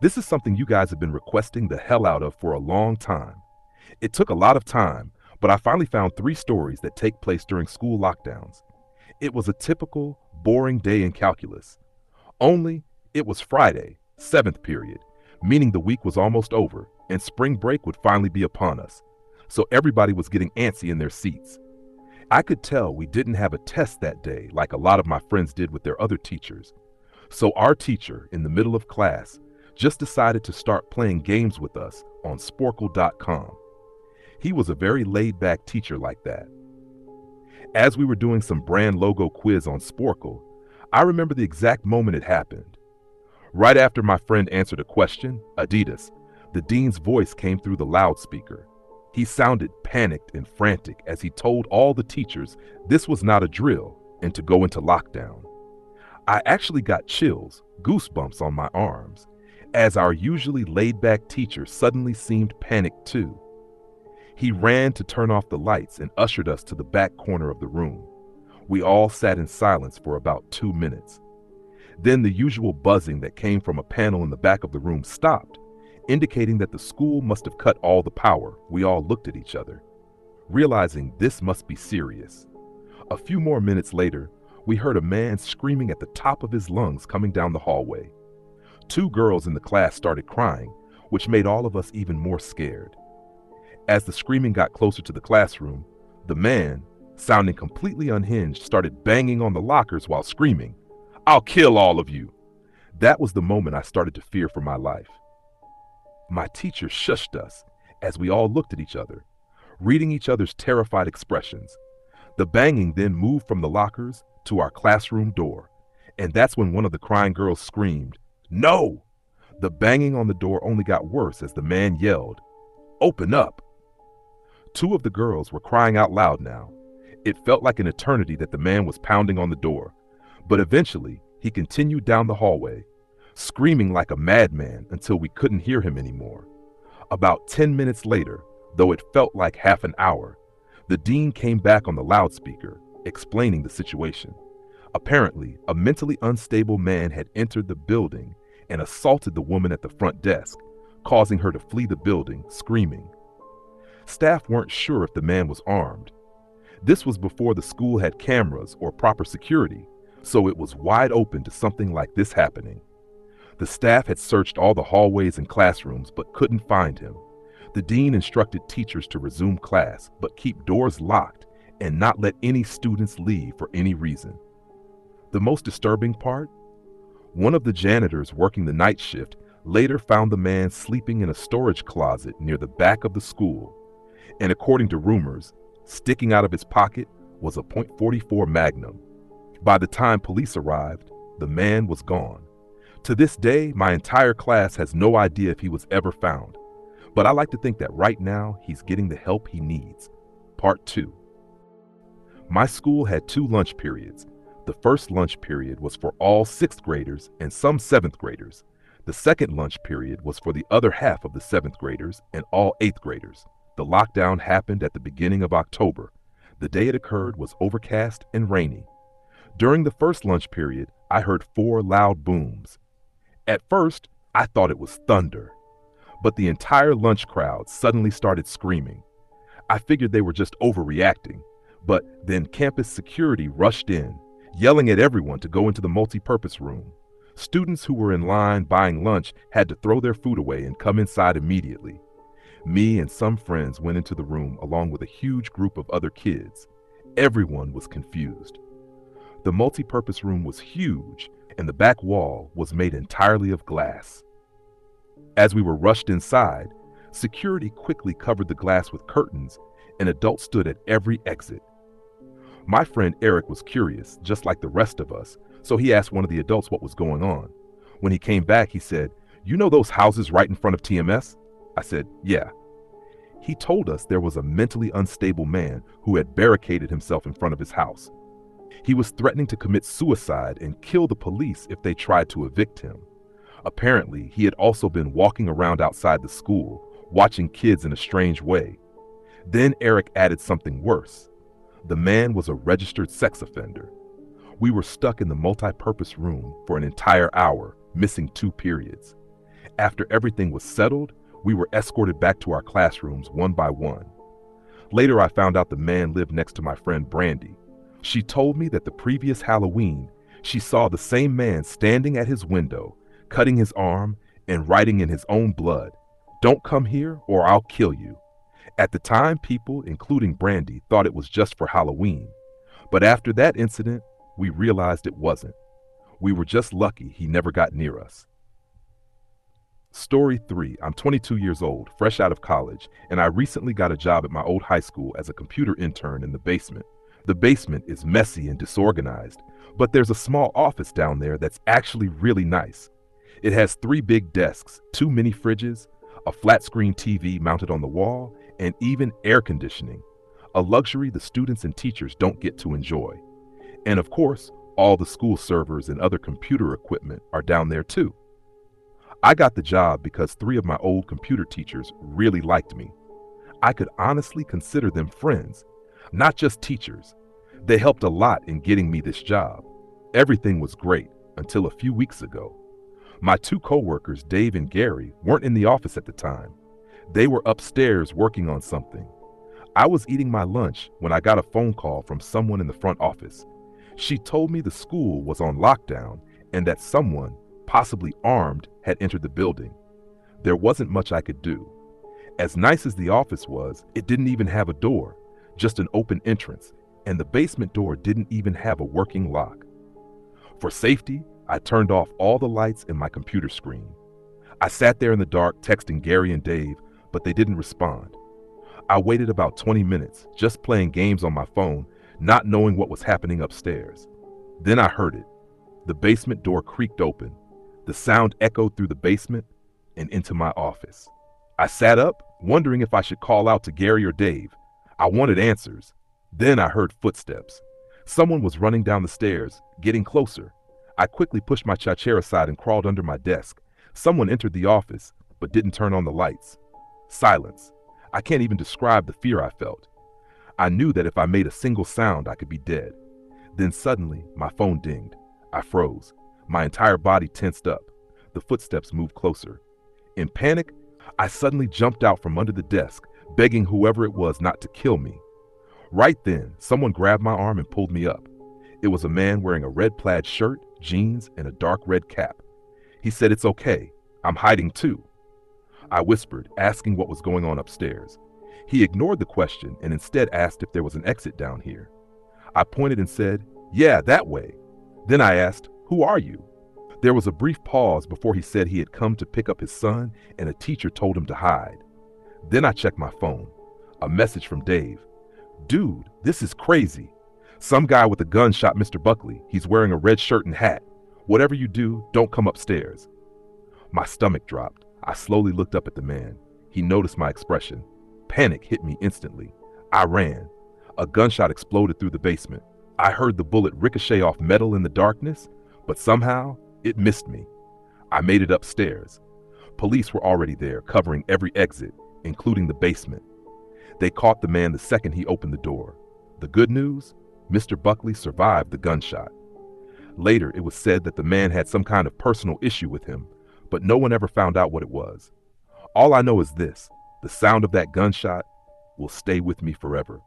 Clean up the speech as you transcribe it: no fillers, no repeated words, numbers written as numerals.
This is something you guys have been requesting the hell out of for a long time. It took a lot of time, but I finally found 3 stories that take place during school lockdowns. It was a typical, boring day in calculus. Only, it was Friday, 7th period, meaning the week was almost over and spring break would finally be upon us. So everybody was getting antsy in their seats. I could tell we didn't have a test that day like a lot of my friends did with their other teachers. So our teacher, in the middle of class, just decided to start playing games with us on sporkle.com. He was a very laid-back teacher like that. As we were doing some brand logo quiz on Sporkle, I remember the exact moment it happened. Right after my friend answered a question, Adidas, the dean's voice came through the loudspeaker. He sounded panicked and frantic as he told all the teachers this was not a drill and to go into lockdown. I actually got chills, goosebumps on my arms, as our usually laid-back teacher suddenly seemed panicked too. He ran to turn off the lights and ushered us to the back corner of the room. We all sat in silence for about 2 minutes. Then the usual buzzing that came from a panel in the back of the room stopped, indicating that the school must have cut all the power. We all looked at each other, realizing this must be serious. A few more minutes later, we heard a man screaming at the top of his lungs coming down the hallway. 2 girls in the class started crying, which made all of us even more scared. As the screaming got closer to the classroom, the man, sounding completely unhinged, started banging on the lockers while screaming, "I'll kill all of you." That was the moment I started to fear for my life. My teacher shushed us as we all looked at each other, reading each other's terrified expressions. The banging then moved from the lockers to our classroom door, and that's when one of the crying girls screamed, "No!" The banging on the door only got worse as the man yelled, "Open up!" 2 of the girls were crying out loud now. It felt like an eternity that the man was pounding on the door, but eventually he continued down the hallway, screaming like a madman until we couldn't hear him anymore. About 10 minutes later, though it felt like half an hour, the dean came back on the loudspeaker, explaining the situation. Apparently, a mentally unstable man had entered the building and assaulted the woman at the front desk, causing her to flee the building, screaming. Staff weren't sure if the man was armed. This was before the school had cameras or proper security, so it was wide open to something like this happening. The staff had searched all the hallways and classrooms but couldn't find him. The dean instructed teachers to resume class but keep doors locked and not let any students leave for any reason. The most disturbing part? One of the janitors working the night shift later found the man sleeping in a storage closet near the back of the school, and according to rumors, sticking out of his pocket was a .44 Magnum. By the time police arrived, the man was gone. To this day, my entire class has no idea if he was ever found, but I like to think that right now he's getting the help he needs. Part 2. My school had 2 lunch periods. The first lunch period was for all 6th graders and some 7th graders. The second lunch period was for the other half of the 7th graders and all 8th graders. The lockdown happened at the beginning of October. The day it occurred was overcast and rainy. During the first lunch period, I heard 4 loud booms. At first, I thought it was thunder, but the entire lunch crowd suddenly started screaming. I figured they were just overreacting, but then campus security rushed in, yelling at everyone to go into the multi-purpose room. Students who were in line buying lunch had to throw their food away and come inside immediately. Me and some friends went into the room along with a huge group of other kids. Everyone was confused. The multi-purpose room was huge, and the back wall was made entirely of glass. As we were rushed inside, security quickly covered the glass with curtains, and adults stood at every exit. My friend Eric was curious, just like the rest of us, so he asked one of the adults what was going on. When he came back, he said, "You know those houses right in front of TMS?" I said, "Yeah." He told us there was a mentally unstable man who had barricaded himself in front of his house. He was threatening to commit suicide and kill the police if they tried to evict him. Apparently, he had also been walking around outside the school, watching kids in a strange way. Then Eric added something worse. The man was a registered sex offender. We were stuck in the multi-purpose room for an entire hour, missing 2 periods. After everything was settled, we were escorted back to our classrooms one by one. Later, I found out the man lived next to my friend Brandy. She told me that the previous Halloween, she saw the same man standing at his window, cutting his arm and writing in his own blood, "Don't come here or I'll kill you." At the time, people, including Brandy, thought it was just for Halloween. But after that incident, we realized it wasn't. We were just lucky he never got near us. Story 3. I'm 22 years old, fresh out of college, and I recently got a job at my old high school as a computer intern in the basement. The basement is messy and disorganized, but there's a small office down there that's actually really nice. It has 3 big desks, 2 mini fridges, a flat-screen TV mounted on the wall, and even air conditioning, a luxury the students and teachers don't get to enjoy. And of course, all the school servers and other computer equipment are down there too. I got the job because 3 of my old computer teachers really liked me. I could honestly consider them friends, not just teachers. They helped a lot in getting me this job. Everything was great until a few weeks ago. My 2 coworkers, Dave and Gary, weren't in the office at the time. They were upstairs working on something. I was eating my lunch when I got a phone call from someone in the front office. She told me the school was on lockdown and that someone, possibly armed, had entered the building. There wasn't much I could do. As nice as the office was, it didn't even have a door, just an open entrance, and the basement door didn't even have a working lock. For safety, I turned off all the lights in my computer screen. I sat there in the dark texting Gary and Dave, but they didn't respond. I waited about 20 minutes, just playing games on my phone, not knowing what was happening upstairs. Then I heard it. The basement door creaked open. The sound echoed through the basement and into my office. I sat up, wondering if I should call out to Gary or Dave. I wanted answers. Then I heard footsteps. Someone was running down the stairs, getting closer. I quickly pushed my chair aside and crawled under my desk. Someone entered the office, but didn't turn on the lights. Silence. I can't even describe the fear I felt. I knew that if I made a single sound, I could be dead. Then suddenly, my phone dinged. I froze. My entire body tensed up. The footsteps moved closer. In panic, I suddenly jumped out from under the desk, begging whoever it was not to kill me. Right then, someone grabbed my arm and pulled me up. It was a man wearing a red plaid shirt, jeans, and a dark red cap. He said, "It's okay. I'm hiding too." I whispered, asking what was going on upstairs. He ignored the question and instead asked if there was an exit down here. I pointed and said, "Yeah, that way." Then I asked, "Who are you?" There was a brief pause before he said he had come to pick up his son and a teacher told him to hide. Then I checked my phone. A message from Dave. "Dude, this is crazy. Some guy with a gun shot Mr. Buckley. He's wearing a red shirt and hat. Whatever you do, don't come upstairs." My stomach dropped. I slowly looked up at the man. He noticed my expression. Panic hit me instantly. I ran. A gunshot exploded through the basement. I heard the bullet ricochet off metal in the darkness, but somehow it missed me. I made it upstairs. Police were already there, covering every exit, including the basement. They caught the man the second he opened the door. The good news? Mr. Buckley survived the gunshot. Later, it was said that the man had some kind of personal issue with him, but no one ever found out what it was. All I know is this: the sound of that gunshot will stay with me forever.